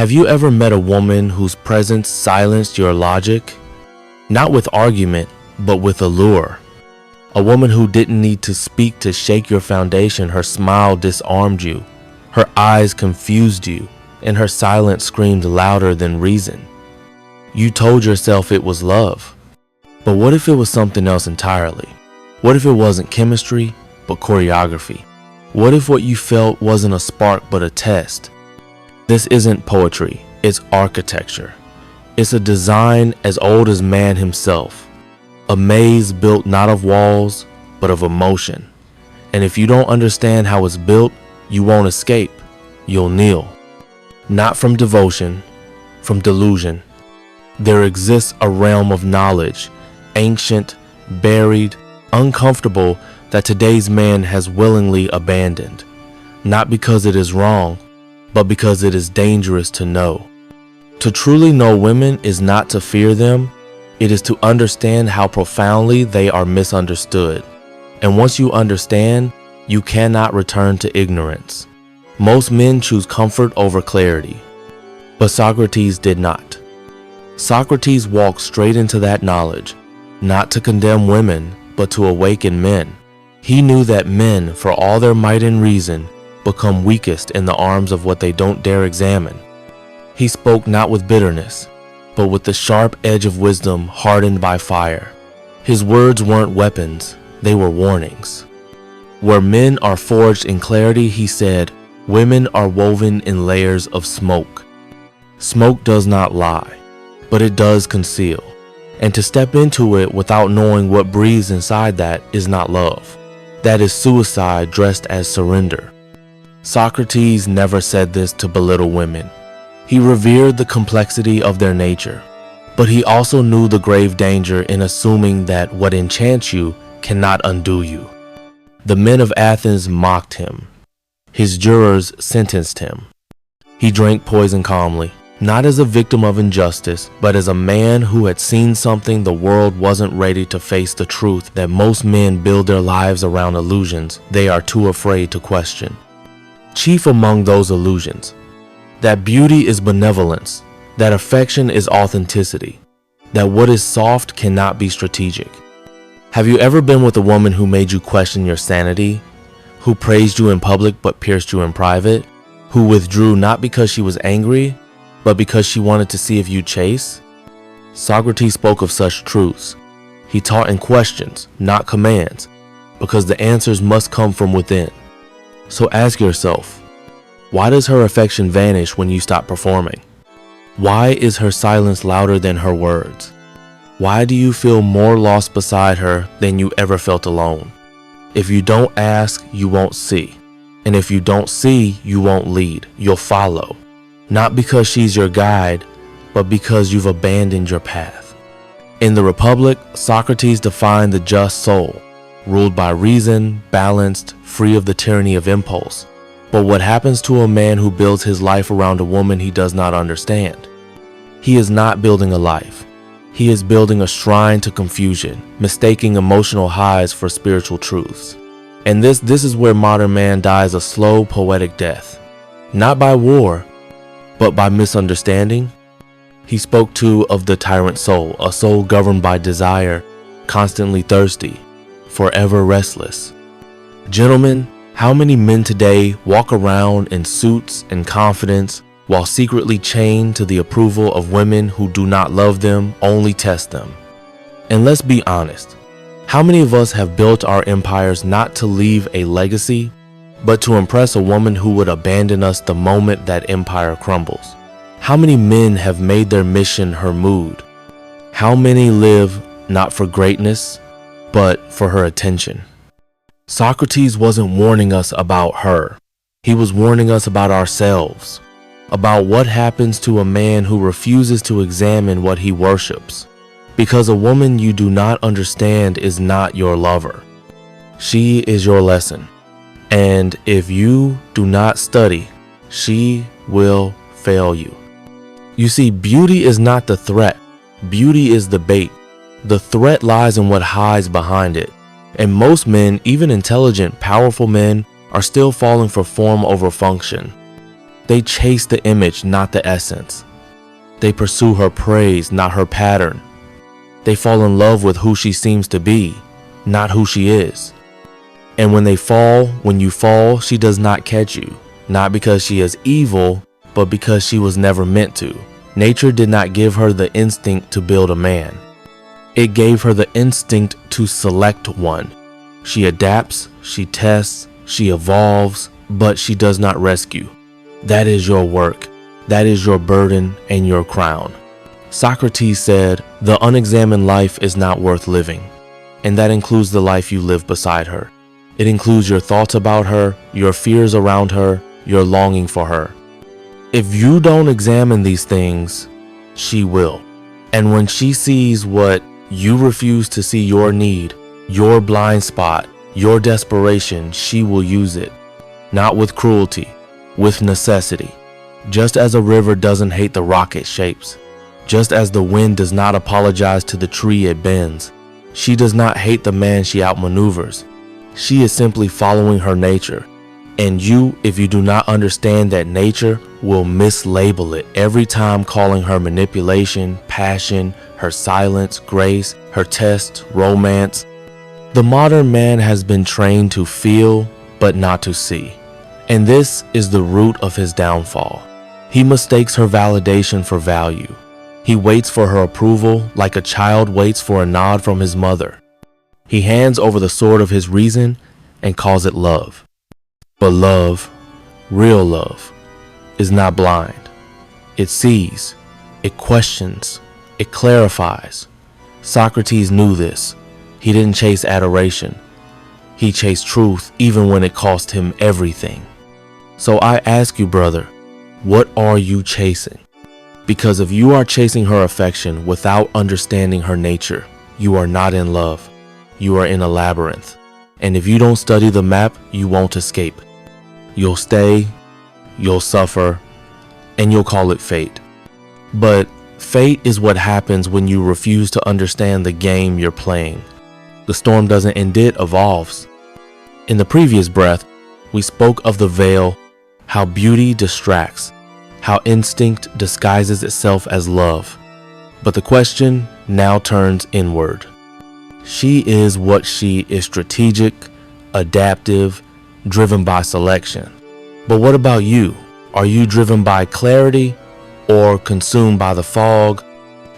Have you ever met a woman whose presence silenced your logic? Not with argument, but with allure. A woman who didn't need to speak to shake your foundation. Her smile disarmed you. Her eyes confused you, and her silence screamed louder than reason. You told yourself it was love. But what if it was something else entirely? What if it wasn't chemistry, but choreography? What if what you felt wasn't a spark, but a test? This isn't poetry, it's architecture. It's a design as old as man himself. A maze built not of walls, but of emotion. And if you don't understand how it's built, you won't escape. You'll kneel. Not from devotion, from delusion. There exists a realm of knowledge, ancient, buried, uncomfortable, that today's man has willingly abandoned. Not because it is wrong, but because it is dangerous to know. To truly know women is not to fear them, it is to understand how profoundly they are misunderstood. And once you understand, you cannot return to ignorance. Most men choose comfort over clarity, but Socrates did not. Socrates walked straight into that knowledge, not to condemn women, but to awaken men. He knew that men, for all their might and reason, become weakest in the arms of what they don't dare examine. He spoke not with bitterness, but with the sharp edge of wisdom hardened by fire. His words weren't weapons, they were warnings. Where men are forged in clarity, he said, women are woven in layers of smoke. Smoke does not lie, but it does conceal. And to step into it without knowing what breathes inside that is not love. That is suicide dressed as surrender. Socrates never said this to belittle women. He revered the complexity of their nature, but he also knew the grave danger in assuming that what enchants you cannot undo you. The men of Athens mocked him. His jurors sentenced him. He drank poison calmly, not as a victim of injustice, but as a man who had seen something the world wasn't ready to face, the truth that most men build their lives around illusions they are too afraid to question. Chief among those illusions, that beauty is benevolence, that affection is authenticity, that what is soft cannot be strategic. Have you ever been with a woman who made you question your sanity, who praised you in public but pierced you in private, who withdrew not because she was angry, but because she wanted to see if you'd chase? Socrates spoke of such truths. He taught in questions, not commands, because the answers must come from within. So ask yourself, why does her affection vanish when you stop performing? Why is her silence louder than her words? Why do you feel more lost beside her than you ever felt alone? If you don't ask, you won't see. And if you don't see, you won't lead. You'll follow. Not because she's your guide, but because you've abandoned your path. In the Republic, Socrates defined the just soul, ruled by reason, balanced, free of the tyranny of impulse. But what happens to a man who builds his life around a woman he does not understand? He is not building a life. He is building a shrine to confusion, mistaking emotional highs for spiritual truths. And this is where modern man dies a slow, poetic death. Not by war, but by misunderstanding. He spoke too of the tyrant soul, a soul governed by desire, constantly thirsty, forever restless. Gentlemen, how many men today walk around in suits and confidence while secretly chained to the approval of women who do not love them, only test them? And let's be honest, how many of us have built our empires not to leave a legacy, but to impress a woman who would abandon us the moment that empire crumbles? How many men have made their mission her mood? How many live not for greatness, but for her attention? Socrates wasn't warning us about her. He was warning us about ourselves, about what happens to a man who refuses to examine what he worships. Because a woman you do not understand is not your lover. She is your lesson. And if you do not study, she will fail you. You see, beauty is not the threat. Beauty is the bait. The threat lies in what hides behind it. And most men, even intelligent, powerful men, are still falling for form over function. They chase the image, not the essence. They pursue her praise, not her pattern. They fall in love with who she seems to be, not who she is. And when you fall, she does not catch you, not because she is evil, but because she was never meant to. Nature did not give her the instinct to build a man. It gave her the instinct to select one. She adapts, she tests, she evolves, but she does not rescue. That is your work. That is your burden and your crown. Socrates said, "The unexamined life is not worth living." And that includes the life you live beside her. It includes your thoughts about her, your fears around her, your longing for her. If you don't examine these things, she will. And when she sees what you refuse to see, your need, your blind spot, your desperation, she will use it. Not with cruelty, with necessity. Just as a river doesn't hate the rock it shapes, just as the wind does not apologize to the tree it bends, she does not hate the man she outmaneuvers. She is simply following her nature. And you, if you do not understand that nature, will mislabel it every time, calling her manipulation, passion, her silence, grace, her test, romance. The modern man has been trained to feel, but not to see. And this is the root of his downfall. He mistakes her validation for value. He waits for her approval like a child waits for a nod from his mother. He hands over the sword of his reason and calls it love. But love, real love, is not blind. It sees, it questions, it clarifies. Socrates knew this. He didn't chase adoration. He chased truth even when it cost him everything. So I ask you, brother, what are you chasing? Because if you are chasing her affection without understanding her nature, you are not in love. You are in a labyrinth. And if you don't study the map, you won't escape. You'll stay, you'll suffer, and you'll call it fate. But fate is what happens when you refuse to understand the game you're playing. The storm doesn't end, it evolves. In the previous breath, we spoke of the veil, how beauty distracts, how instinct disguises itself as love. But the question now turns inward. She is what she is: strategic, adaptive, driven by selection. But what about you? Are you driven by clarity or consumed by the fog?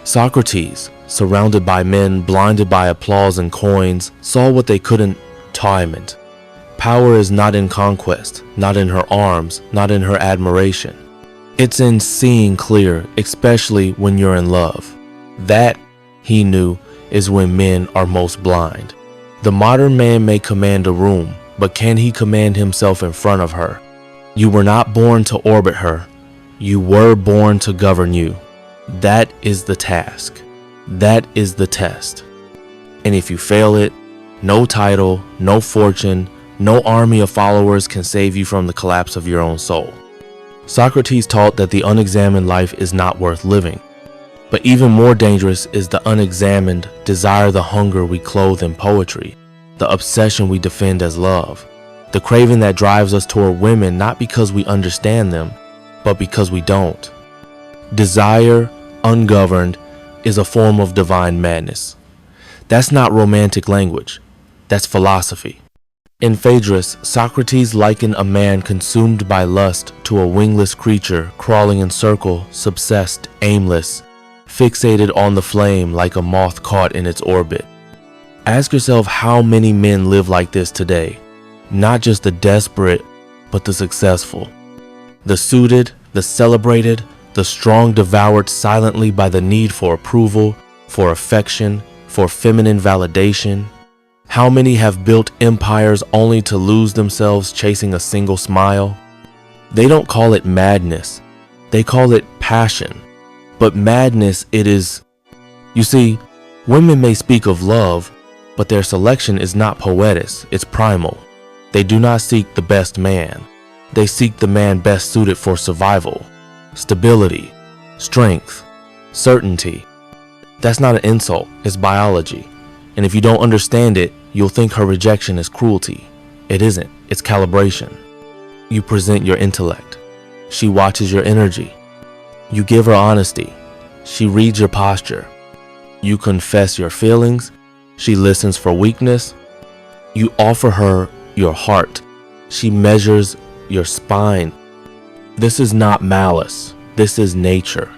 Socrates, surrounded by men, blinded by applause and coins, saw what they couldn't: timement. Power is not in conquest, not in her arms, not in her admiration. It's in seeing clear, especially when you're in love. That, he knew, is when men are most blind. The modern man may command a room, but can he command himself in front of her? You were not born to orbit her. You were born to govern you. That is the task. That is the test. And if you fail it, no title, no fortune, no army of followers can save you from the collapse of your own soul. Socrates taught that the unexamined life is not worth living. But even more dangerous is the unexamined desire, the hunger we clothe in poetry, the obsession we defend as love, the craving that drives us toward women not because we understand them, but because we don't. Desire, ungoverned, is a form of divine madness. That's not romantic language. That's philosophy. In Phaedrus, Socrates likened a man consumed by lust to a wingless creature crawling in circle, obsessed, aimless, fixated on the flame like a moth caught in its orbit. Ask yourself how many men live like this today. Not just the desperate, but the successful. The suited, the celebrated, the strong devoured silently by the need for approval, for affection, for feminine validation. How many have built empires only to lose themselves chasing a single smile? They don't call it madness. They call it passion. But madness it is. You see, women may speak of love, but their selection is not poetess, it's primal. They do not seek the best man. They seek the man best suited for survival, stability, strength, certainty. That's not an insult, it's biology. And if you don't understand it, you'll think her rejection is cruelty. It isn't, it's calibration. You present your intellect. She watches your energy. You give her honesty. She reads your posture. You confess your feelings. She listens for weakness. You offer her your heart. She measures your spine. This is not malice. This is nature.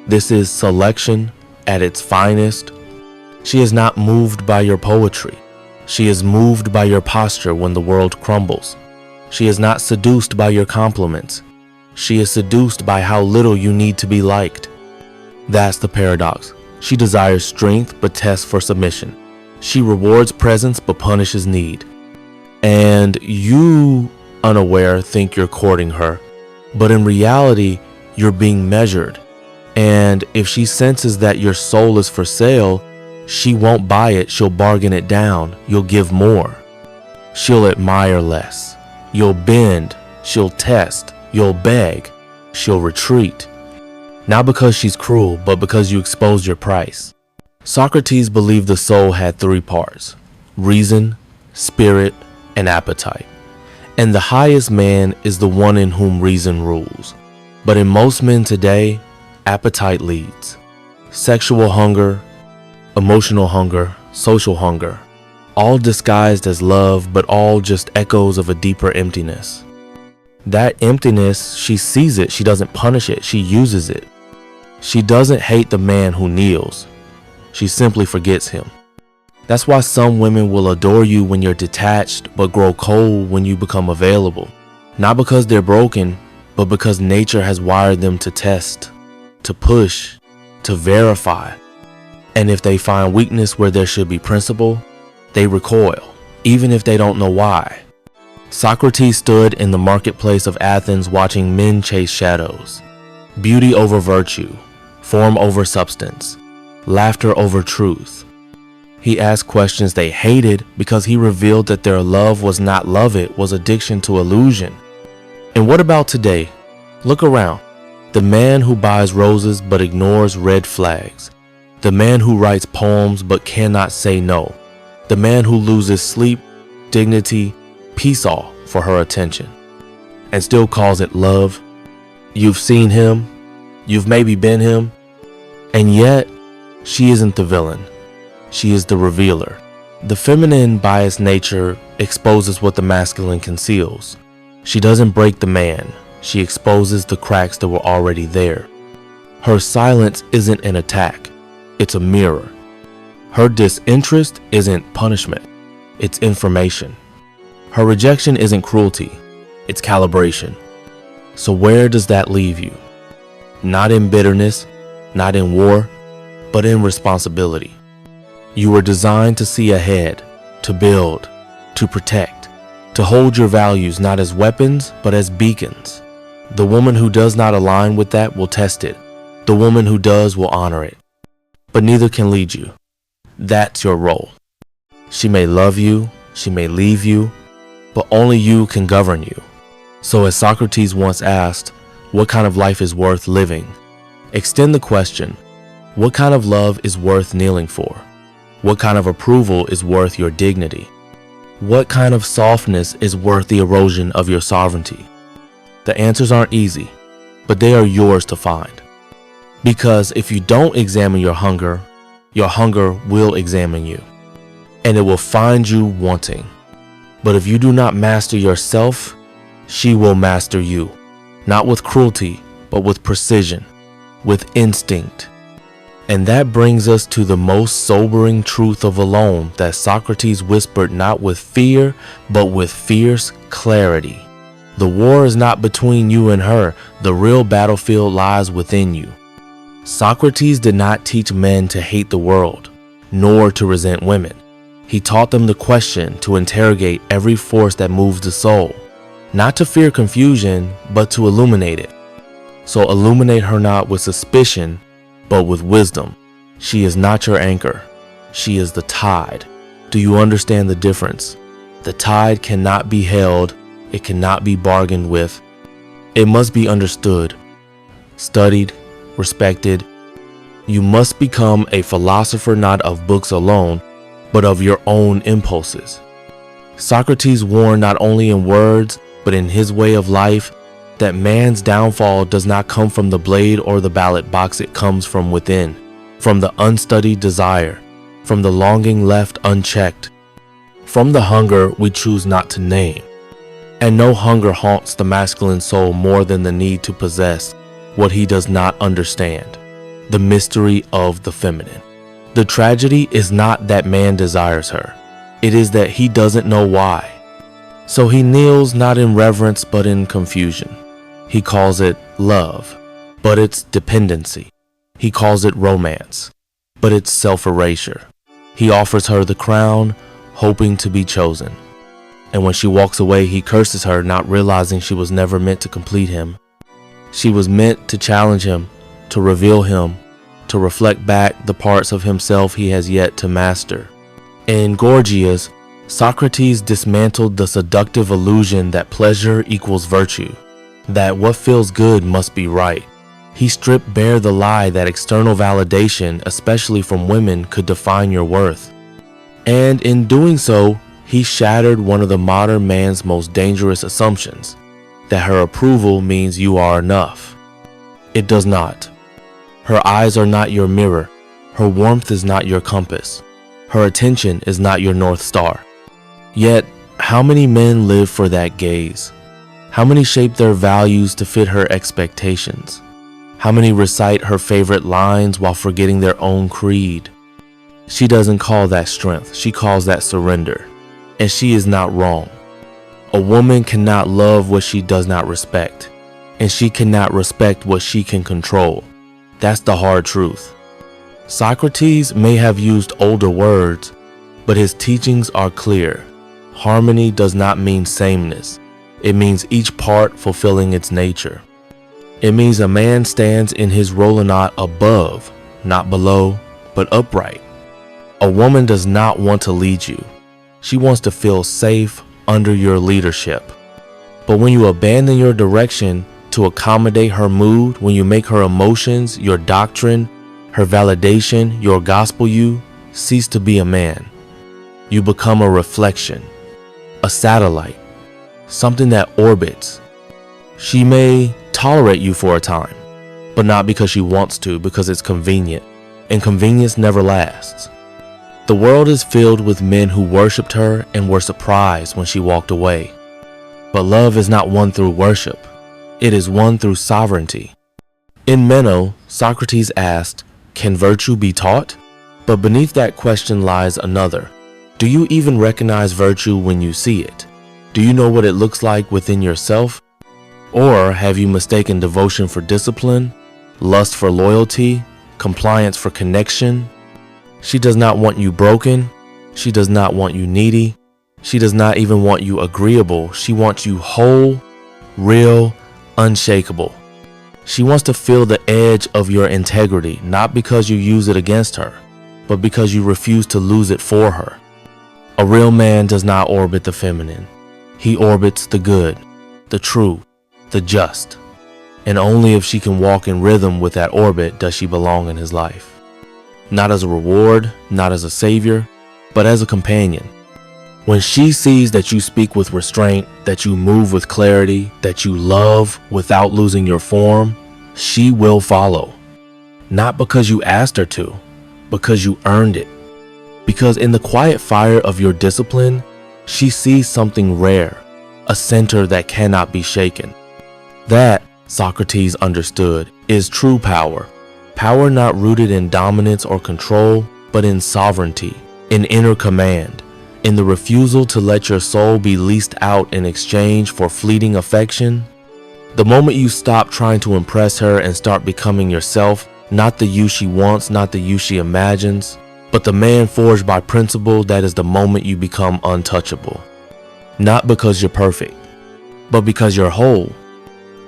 This is selection at its finest. She is not moved by your poetry. She is moved by your posture when the world crumbles. She is not seduced by your compliments. She is seduced by how little you need to be liked. That's the paradox. She desires strength but tests for submission. She rewards presence but punishes need. And you, unaware, think you're courting her, but in reality, you're being measured. And if she senses that your soul is for sale, she won't buy it, she'll bargain it down, you'll give more. She'll admire less. You'll bend, she'll test, you'll beg, she'll retreat. Not because she's cruel, but because you exposed your price. Socrates believed the soul had three parts: reason, spirit, and appetite. And the highest man is the one in whom reason rules. But in most men today, appetite leads. Sexual hunger, emotional hunger, social hunger, all disguised as love, but all just echoes of a deeper emptiness. That emptiness, she sees it, she doesn't punish it, she uses it. She doesn't hate the man who kneels, she simply forgets him. That's why some women will adore you when you're detached, but grow cold when you become available. Not because they're broken, but because nature has wired them to test, to push, to verify. And if they find weakness where there should be principle, they recoil, even if they don't know why. Socrates stood in the marketplace of Athens watching men chase shadows. Beauty over virtue, form over substance, laughter over truth. He asked questions they hated because he revealed that their love was not love, it was addiction to illusion. And what about today? Look around. The man who buys roses but ignores red flags. The man who writes poems but cannot say no. The man who loses sleep, dignity, peace all for her attention, and still calls it love. You've seen him, you've maybe been him, and yet she isn't the villain. She is the revealer. The feminine biased nature exposes what the masculine conceals. She doesn't break the man, she exposes the cracks that were already there. Her silence isn't an attack, it's a mirror. Her disinterest isn't punishment, it's information. Her rejection isn't cruelty, it's calibration. So where does that leave you? Not in bitterness, not in war, but in responsibility. You were designed to see ahead, to build, to protect, to hold your values not as weapons, but as beacons. The woman who does not align with that will test it. The woman who does will honor it. But neither can lead you. That's your role. She may love you, she may leave you, but only you can govern you. So as Socrates once asked, what kind of life is worth living? Extend the question, what kind of love is worth kneeling for? What kind of approval is worth your dignity? What kind of softness is worth the erosion of your sovereignty? The answers aren't easy, but they are yours to find. Because if you don't examine your hunger will examine you, and it will find you wanting. But if you do not master yourself, she will master you, not with cruelty, but with precision, with instinct. And that brings us to the most sobering truth of alone that Socrates whispered not with fear, but with fierce clarity. The war is not between you and her, the real battlefield lies within you. Socrates did not teach men to hate the world, nor to resent women. He taught them to question, to interrogate every force that moves the soul, not to fear confusion, but to illuminate it. So illuminate her not with suspicion, but with wisdom. She is not your anchor. She is the tide. Do you understand the difference? The tide cannot be held. It cannot be bargained with. It must be understood, studied, respected. You must become a philosopher not of books alone, but of your own impulses. Socrates warned not only in words, but in his way of life, that man's downfall does not come from the blade or the ballot box, it comes from within, from the unstudied desire, from the longing left unchecked, from the hunger we choose not to name. And no hunger haunts the masculine soul more than the need to possess what he does not understand, the mystery of the feminine. The tragedy is not that man desires her, it is that he doesn't know why. So he kneels not in reverence but in confusion. He calls it love, but it's dependency. He calls it romance, but it's self-erasure. He offers her the crown, hoping to be chosen. And when she walks away, he curses her, not realizing she was never meant to complete him. She was meant to challenge him, to reveal him, to reflect back the parts of himself he has yet to master. In Gorgias, Socrates dismantled the seductive illusion that pleasure equals virtue, that what feels good must be right. He stripped bare the lie that external validation, especially from women, could define your worth. And in doing so, he shattered one of the modern man's most dangerous assumptions, that her approval means you are enough. It does not. Her eyes are not your mirror. Her warmth is not your compass. Her attention is not your North Star. Yet, how many men live for that gaze? How many shape their values to fit her expectations? How many recite her favorite lines while forgetting their own creed? She doesn't call that strength, she calls that surrender. And she is not wrong. A woman cannot love what she does not respect, and she cannot respect what she can control. That's the hard truth. Socrates may have used older words, but his teachings are clear. Harmony does not mean sameness. It means each part fulfilling its nature. It means a man stands in his rollinat above, not below, but upright. A woman does not want to lead you. She wants to feel safe under your leadership. But when you abandon your direction to accommodate her mood, when you make her emotions your doctrine, her validation your gospel, you cease to be a man. You become a reflection, a satellite, something that orbits. She may tolerate you for a time, but not because she wants to, because it's convenient, and convenience never lasts. The world is filled with men who worshipped her and were surprised when she walked away. But love is not won through worship. It is won through sovereignty. In Meno, Socrates asked, "Can virtue be taught?" But beneath that question lies another. Do you even recognize virtue when you see it? Do you know what it looks like within yourself? Or have you mistaken devotion for discipline, lust for loyalty, compliance for connection? She does not want you broken. She does not want you needy. She does not even want you agreeable. She wants you whole, real, unshakable. She wants to feel the edge of your integrity, not because you use it against her, but because you refuse to lose it for her. A real man does not orbit the feminine. He orbits the good, the true, the just. And only if she can walk in rhythm with that orbit does she belong in his life. Not as a reward, not as a savior, but as a companion. When she sees that you speak with restraint, that you move with clarity, that you love without losing your form, she will follow. Not because you asked her to, because you earned it. Because in the quiet fire of your discipline, she sees something rare, a center that cannot be shaken. That, Socrates understood, is true power. Power not rooted in dominance or control, but in sovereignty, in inner command, in the refusal to let your soul be leased out in exchange for fleeting affection. The moment you stop trying to impress her and start becoming yourself, not the you she wants, not the you she imagines, but the man forged by principle, that is the moment you become untouchable. Not because you're perfect, but because you're whole.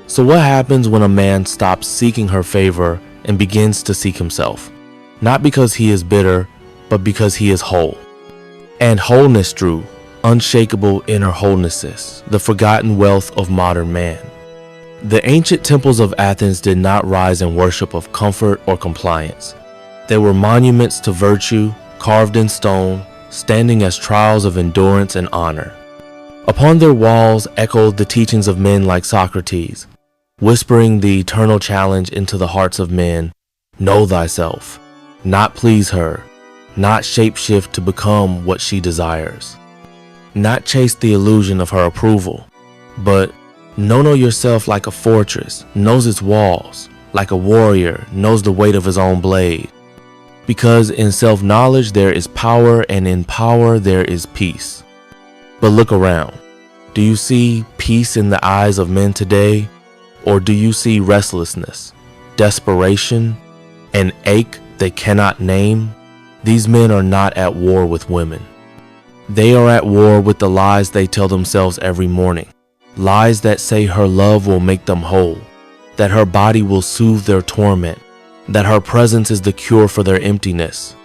So what happens when a man stops seeking her favor and begins to seek himself? Not because he is bitter, but because he is whole. And wholeness, Drew, unshakable inner wholenesses, the forgotten wealth of modern man. The ancient temples of Athens did not rise in worship of comfort or compliance. They were monuments to virtue, carved in stone, standing as trials of endurance and honor. Upon their walls echoed the teachings of men like Socrates, whispering the eternal challenge into the hearts of men: know thyself, not please her, not shapeshift to become what she desires, not chase the illusion of her approval, but know yourself like a fortress knows its walls, like a warrior knows the weight of his own blade. Because in self-knowledge there is power, and in power there is peace. But look around. Do you see peace in the eyes of men today? Or do you see restlessness, desperation, an ache they cannot name? These men are not at war with women. They are at war with the lies they tell themselves every morning. Lies that say her love will make them whole, that her body will soothe their torment, that her presence is the cure for their emptiness.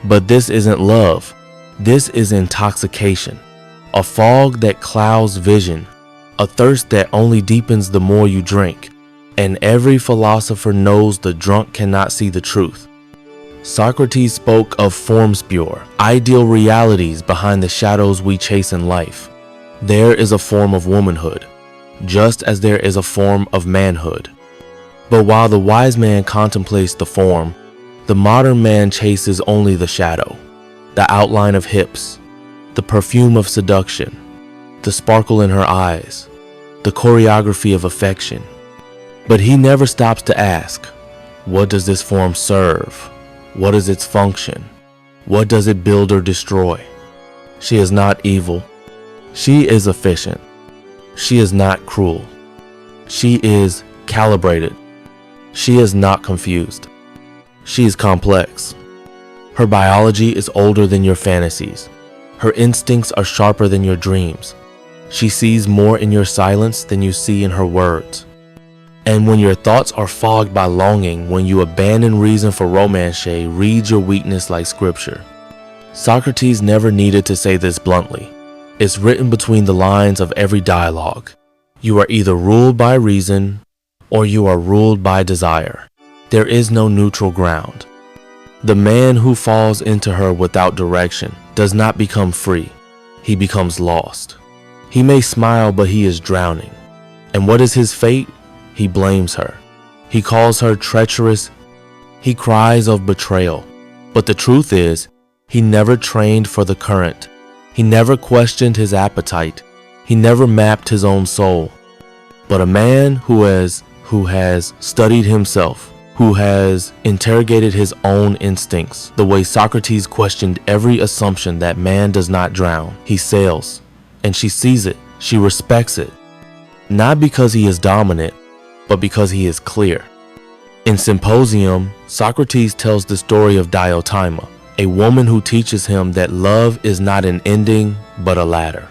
But this isn't love. This is intoxication, a fog that clouds vision, a thirst that only deepens the more you drink. And every philosopher knows the drunk cannot see the truth. Socrates spoke of formspure, ideal realities behind the shadows we chase in life. There is a form of womanhood, just as there is a form of manhood. But while the wise man contemplates the form, the modern man chases only the shadow, the outline of hips, the perfume of seduction, the sparkle in her eyes, the choreography of affection. But he never stops to ask, what does this form serve? What is its function? What does it build or destroy? She is not evil. She is efficient. She is not cruel. She is calibrated. She is not confused. She is complex. Her biology is older than your fantasies. Her instincts are sharper than your dreams. She sees more in your silence than you see in her words. And when your thoughts are fogged by longing, when you abandon reason for romance, read your weakness like scripture. Socrates never needed to say this bluntly. It's written between the lines of every dialogue. You are either ruled by reason or you are ruled by desire. There is no neutral ground. The man who falls into her without direction does not become free. He becomes lost. He may smile, but he is drowning. And what is his fate? He blames her. He calls her treacherous. He cries of betrayal. But the truth is, he never trained for the current. He never questioned his appetite. He never mapped his own soul. But a man who has studied himself, who has interrogated his own instincts, the way Socrates questioned every assumption that man does not drown, he sails, and she sees it, she respects it, not because he is dominant, but because he is clear. In Symposium, Socrates tells the story of Diotima, a woman who teaches him that love is not an ending, but a ladder.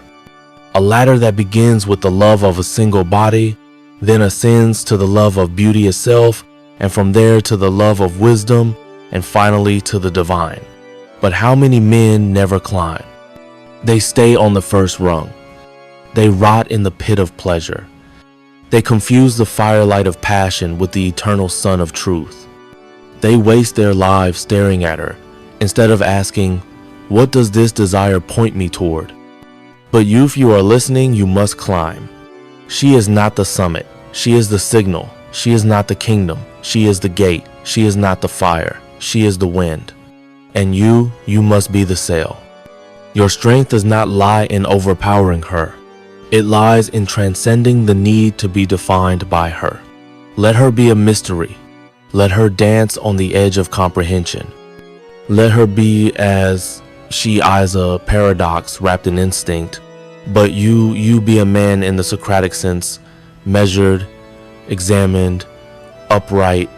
A ladder that begins with the love of a single body, then ascends to the love of beauty itself, and from there to the love of wisdom, and finally to the divine. But how many men never climb? They stay on the first rung. They rot in the pit of pleasure. They confuse the firelight of passion with the eternal sun of truth. They waste their lives staring at her, instead of asking, what does this desire point me toward? But you, if you are listening, you must climb. She is not the summit. She is the signal. She is not the kingdom. She is the gate. She is not the fire. She is the wind. And you must be the sail. Your strength does not lie in overpowering her. It lies in transcending the need to be defined by her. Let her be a mystery. Let her dance on the edge of comprehension. Let her be as she eyes a paradox wrapped in instinct, but you be a man in the Socratic sense, measured, examined, upright.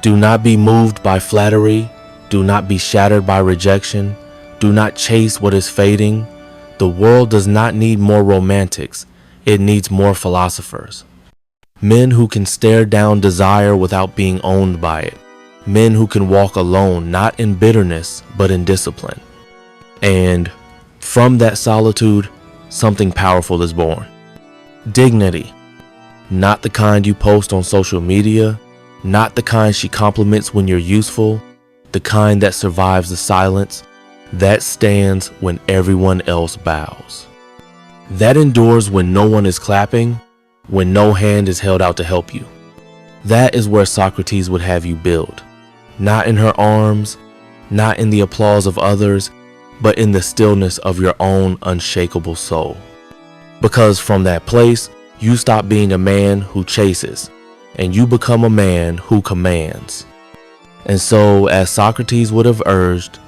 Do not be moved by flattery. Do not be shattered by rejection. Do not chase what is fading. The world does not need more romantics. It needs more philosophers. Men who can stare down desire without being owned by it. Men who can walk alone, not in bitterness, but in discipline. And from that solitude, something powerful is born. Dignity. Not the kind you post on social media, not the kind she compliments when you're useful, the kind that survives the silence, that stands when everyone else bows. That endures when no one is clapping, when no hand is held out to help you. That is where Socrates would have you build. Not in her arms, not in the applause of others, but in the stillness of your own unshakable soul. Because from that place, you stop being a man who chases, and you become a man who commands. And so, as Socrates would have urged,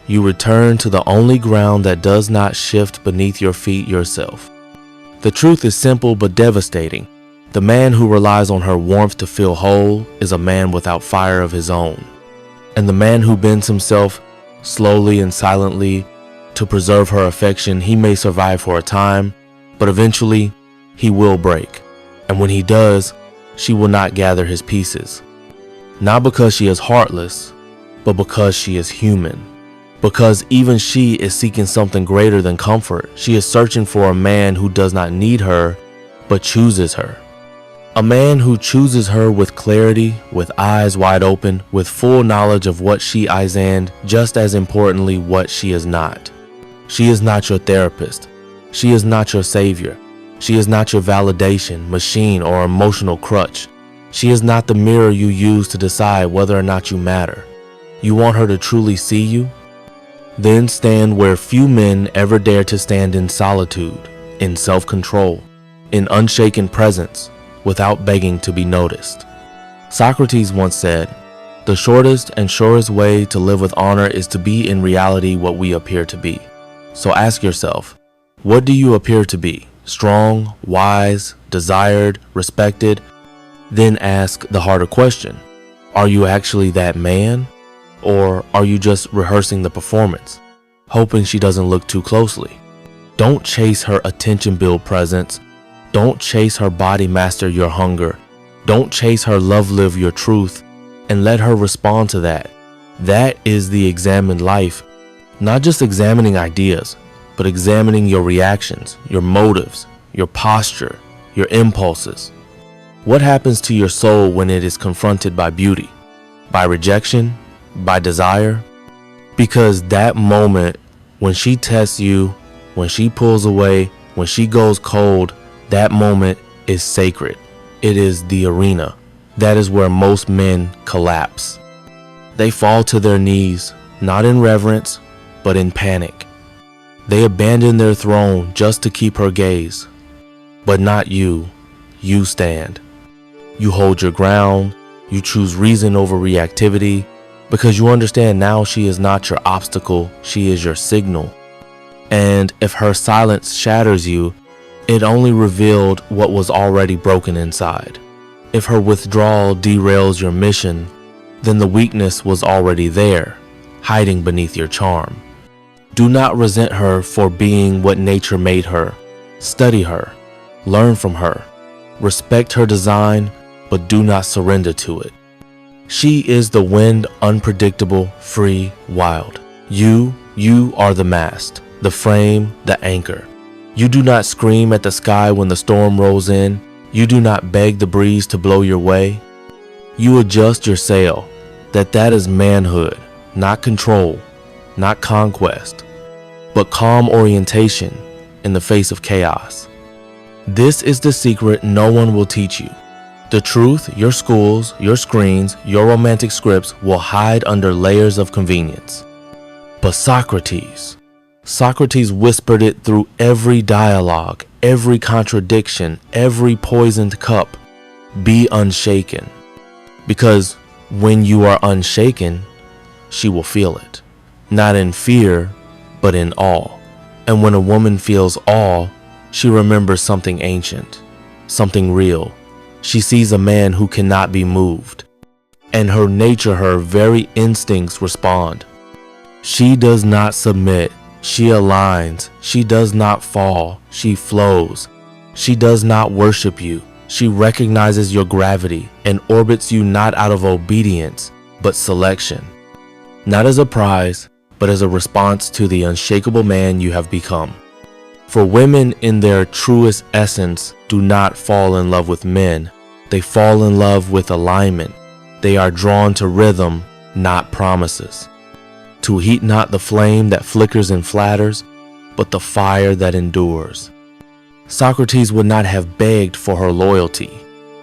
you return to the only ground that does not shift beneath your feet yourself. The truth is simple but devastating. The man who relies on her warmth to feel whole is a man without fire of his own. And the man who bends himself slowly and silently to preserve her affection, he may survive for a time, but eventually he will break. And when he does, she will not gather his pieces. Not because she is heartless, but because she is human. Because even she is seeking something greater than comfort. She is searching for a man who does not need her, but chooses her. A man who chooses her with clarity, with eyes wide open, with full knowledge of what she is and, just as importantly, what she is not. She is not your therapist. She is not your savior. She is not your validation, machine, or emotional crutch. She is not the mirror you use to decide whether or not you matter. You want her to truly see you? Then stand where few men ever dare to stand, in solitude, in self-control, in unshaken presence, without begging to be noticed. Socrates once said, "The shortest and surest way to live with honor is to be in reality what we appear to be." So ask yourself, what do you appear to be? Strong, wise, desired, respected? Then ask the harder question, are you actually that man? Or are you just rehearsing the performance, hoping she doesn't look too closely? Don't chase her attention-build presence. Don't chase her body master your hunger. Don't chase her love live your truth, and let her respond to that. That is the examined life. Not just examining ideas, but examining your reactions, your motives, your posture, your impulses. What happens to your soul when it is confronted by beauty, by rejection, by desire? Because that moment when she tests you, when she pulls away, when she goes cold, that moment is sacred. It is the arena. That is where most men collapse. They fall to their knees, not in reverence, but in panic. They abandon their throne just to keep her gaze. But not you. You stand. You hold your ground. You choose reason over reactivity, because you understand now she is not your obstacle, she is your signal. And if her silence shatters you, it only revealed what was already broken inside. If her withdrawal derails your mission, then the weakness was already there, hiding beneath your charm. Do not resent her for being what nature made her. Study her, learn from her, respect her design, but do not surrender to it. She is the wind, unpredictable, free, wild. You are the mast, the frame, the anchor. You do not scream at the sky when the storm rolls in. You do not beg the breeze to blow your way. You adjust your sail. That is manhood, not control, not conquest, but calm orientation in the face of chaos. This is the secret no one will teach you. The truth your schools, your screens, your romantic scripts will hide under layers of convenience. But Socrates whispered it through every dialogue, every contradiction, every poisoned cup. Be unshaken. Because when you are unshaken, she will feel it. Not in fear, but in awe. And when a woman feels awe, she remembers something ancient, something real. She sees a man who cannot be moved, and her nature, her very instincts respond. She does not submit, she aligns. She does not fall, she flows. She does not worship you, she recognizes your gravity and orbits you not out of obedience, but selection. Not as a prize, but as a response to the unshakable man you have become. For women in their truest essence do not fall in love with men. They fall in love with alignment. They are drawn to rhythm, not promises. To heat not the flame that flickers and flatters, but the fire that endures. Socrates would not have begged for her loyalty.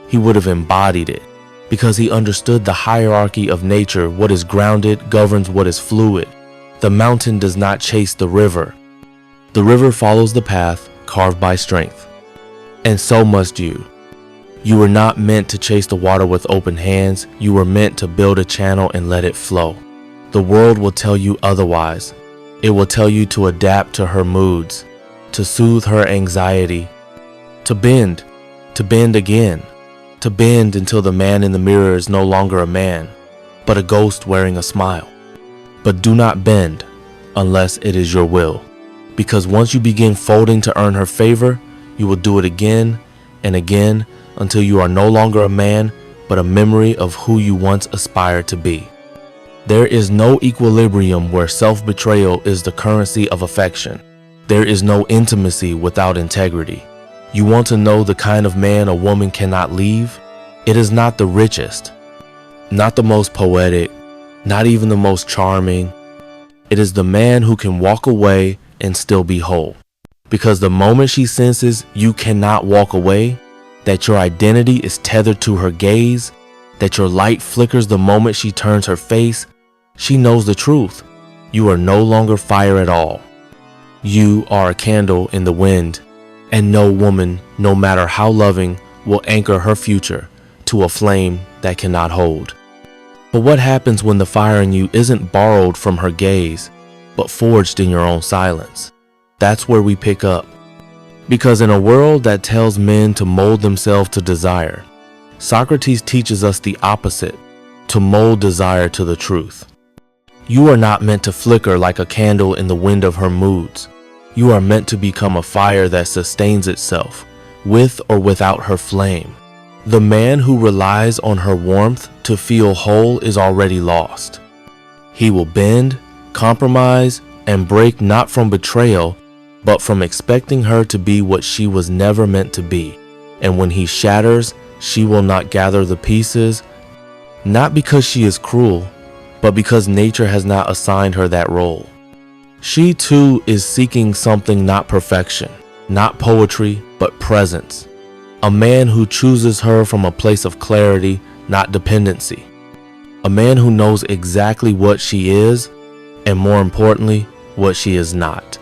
He would have embodied it, because he understood the hierarchy of nature. What is grounded governs what is fluid. The mountain does not chase the river. The river follows the path carved by strength. And so must you. You were not meant to chase the water with open hands. You were meant to build a channel and let it flow. The world will tell you otherwise. It will tell you to adapt to her moods, to soothe her anxiety, to bend again, to bend until the man in the mirror is no longer a man, but a ghost wearing a smile. But do not bend unless it is your will, because once you begin folding to earn her favor, you will do it again and again until you are no longer a man, but a memory of who you once aspired to be. There is no equilibrium where self-betrayal is the currency of affection. There is no intimacy without integrity. You want to know the kind of man a woman cannot leave? It is not the richest, not the most poetic, not even the most charming. It is the man who can walk away and still be whole. Because the moment she senses you cannot walk away, that your identity is tethered to her gaze, that your light flickers the moment she turns her face, she knows the truth. You are no longer fire at all. You are a candle in the wind, and no woman, no matter how loving, will anchor her future to a flame that cannot hold. But what happens when the fire in you isn't borrowed from her gaze, but forged in your own silence? That's where we pick up. Because in a world that tells men to mold themselves to desire, Socrates teaches us the opposite, to mold desire to the truth. You are not meant to flicker like a candle in the wind of her moods. You are meant to become a fire that sustains itself, with or without her flame. The man who relies on her warmth to feel whole is already lost. He will bend, compromise, and break not from betrayal, but from expecting her to be what she was never meant to be. And when he shatters, she will not gather the pieces, not because she is cruel, but because nature has not assigned her that role. She too is seeking something, not perfection, not poetry, but presence. A man who chooses her from a place of clarity, not dependency. A man who knows exactly what she is, and more importantly, what she is not.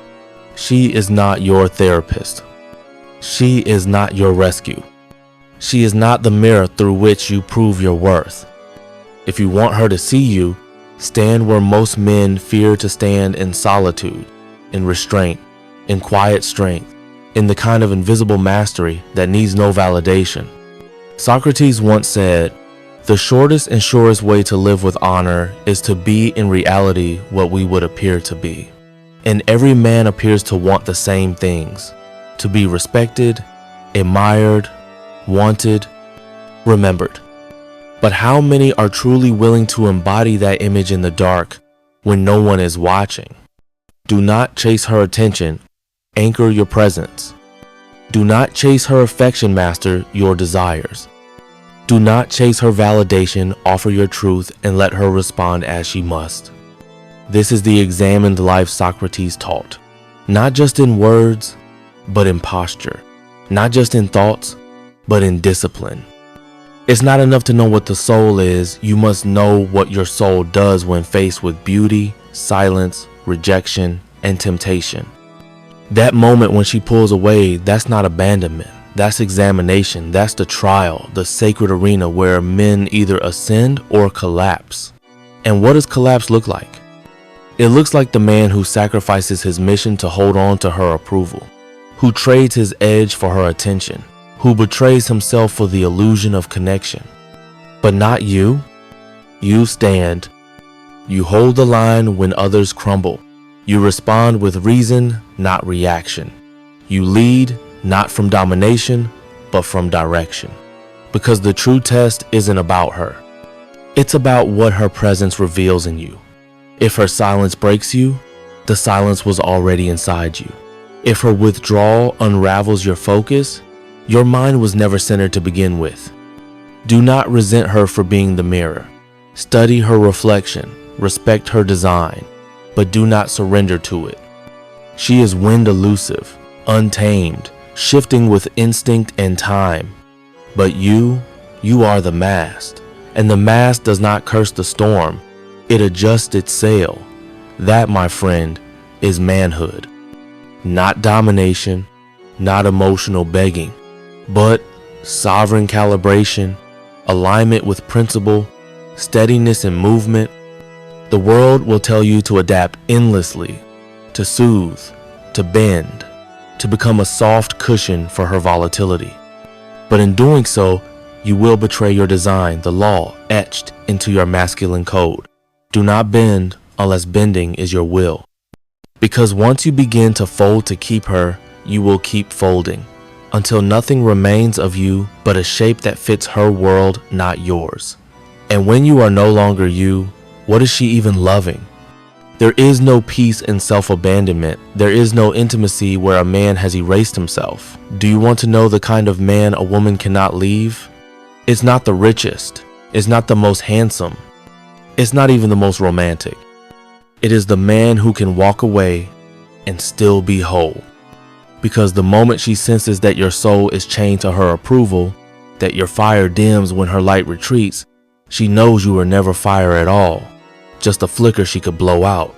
She is not your therapist. She is not your rescue. She is not the mirror through which you prove your worth. If you want her to see you, stand where most men fear to stand, in solitude, in restraint, in quiet strength, in the kind of invisible mastery that needs no validation. Socrates once said, "The shortest and surest way to live with honor is to be in reality what we would appear to be." And every man appears to want the same things: to be respected, admired, wanted, remembered. But how many are truly willing to embody that image in the dark when no one is watching? Do not chase her attention, anchor your presence. Do not chase her affection, master your desires. Do not chase her validation, offer your truth, and let her respond as she must. This is the examined life Socrates taught, not just in words, but in posture, not just in thoughts, but in discipline. It's not enough to know what the soul is. You must know what your soul does when faced with beauty, silence, rejection, and temptation. That moment when she pulls away, that's not abandonment. That's examination. That's the trial, the sacred arena where men either ascend or collapse. And what does collapse look like? It looks like the man who sacrifices his mission to hold on to her approval, who trades his edge for her attention, who betrays himself for the illusion of connection. But not you. You stand. You hold the line when others crumble. You respond with reason, not reaction. You lead, not from domination, but from direction. Because the true test isn't about her. It's about what her presence reveals in you. If her silence breaks you, the silence was already inside you. If her withdrawal unravels your focus, your mind was never centered to begin with. Do not resent her for being the mirror. Study her reflection, respect her design, but do not surrender to it. She is wind elusive, untamed, shifting with instinct and time. But you are the mast, and the mast does not curse the storm, it adjusts its sail. That, my friend, is manhood. Not domination, not emotional begging, but sovereign calibration, alignment with principle, steadiness in movement. The world will tell you to adapt endlessly, to soothe, to bend, to become a soft cushion for her volatility. But in doing so, you will betray your design, the law etched into your masculine code. Do not bend unless bending is your will. Because once you begin to fold to keep her, you will keep folding, until nothing remains of you but a shape that fits her world, not yours. And when you are no longer you, what is she even loving? There is no peace in self-abandonment. There is no intimacy where a man has erased himself. Do you want to know the kind of man a woman cannot leave? It's not the richest. It's not the most handsome. It's not even the most romantic. It is the man who can walk away and still be whole. Because the moment she senses that your soul is chained to her approval, that your fire dims when her light retreats, she knows you were never fire at all, just a flicker she could blow out.